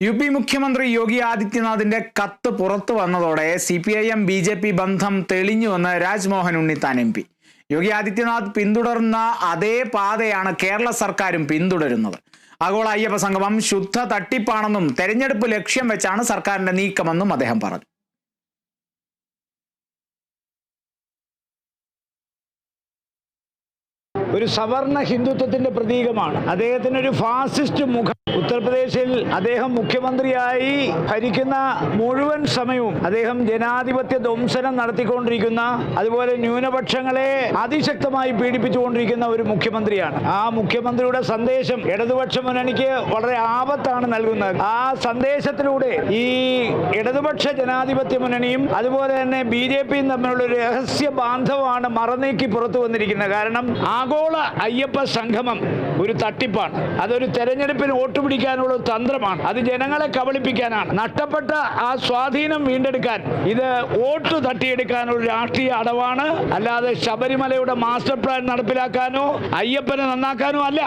UP. മുഖ്യമന്ത്രി യോഗി ആദിത്യനാഥിന്റെ കത്ത് പുറത്തു വന്നതോടെ CPIM BJP ബന്ധം തെളിഞ്ഞുവെന്ന് രാജ്മോഹൻ ഉണ്ണിത്താൻ MP. യോഗി ആദിത്യനാഥ് പിന്തുടർന്ന അതേ പാതയാണ് കേരള സർക്കാരും പിന്തുടരുന്നത്. ആഗോള അയ്യപ്പ സംഗമം ശുദ്ധ തട്ടിപ്പാണെന്നും തെരഞ്ഞെടുപ്പ് ലക്ഷ്യം വെച്ചാണ് സർക്കാരിന്റെ നീക്കമെന്നും അദ്ദേഹം പറഞ്ഞു. ഒരു സവർണ ഹിന്ദുത്വത്തിന്റെ പ്രതീകമാണ്. അദ്ദേഹത്തിനൊരു ഫാസിസ്റ്റ് മുഖം. ഉത്തർപ്രദേശിൽ അദ്ദേഹം മുഖ്യമന്ത്രിയായി ഭരിക്കുന്ന മുഴുവൻ സമയവും അദ്ദേഹം ജനാധിപത്യ ധ്വംസനം നടത്തിക്കൊണ്ടിരിക്കുന്ന, അതുപോലെ ന്യൂനപക്ഷങ്ങളെ അതിശക്തമായി പീഡിപ്പിച്ചുകൊണ്ടിരിക്കുന്ന ഒരു മുഖ്യമന്ത്രിയാണ്. ആ മുഖ്യമന്ത്രിയുടെ സന്ദേശം ഇടതുപക്ഷ മുന്നണിക്ക് വളരെ ആപത്താണ് നൽകുന്നത്. ആ സന്ദേശത്തിലൂടെ ഈ ഇടതുപക്ഷ ജനാധിപത്യ മുന്നണിയും അതുപോലെ തന്നെ BJPയും തമ്മിലുള്ള ഒരു രഹസ്യ ബാന്ധവമാണ് മറനീക്കി പുറത്തു വന്നിരിക്കുന്നത്. കാരണം ആഗോള അയ്യപ്പ സംഗമം ഒരു തട്ടിപ്പാണ്. അതൊരു തെരഞ്ഞെടുപ്പിന് വോട്ട് പിടിക്കാനുള്ള തന്ത്രമാണ്. അത് ജനങ്ങളെ കബളിപ്പിക്കാനാണ്. നഷ്ടപ്പെട്ട ആ സ്വാധീനം വീണ്ടെടുക്കാൻ ഇത് വോട്ട് തട്ടിയെടുക്കാനുള്ള രാഷ്ട്രീയ അടവാണ്. അല്ലാതെ ശബരിമലയുടെ മാസ്റ്റർ പ്ലാൻ നടപ്പിലാക്കാനോ അയ്യപ്പനെ നന്നാക്കാനോ അല്ല.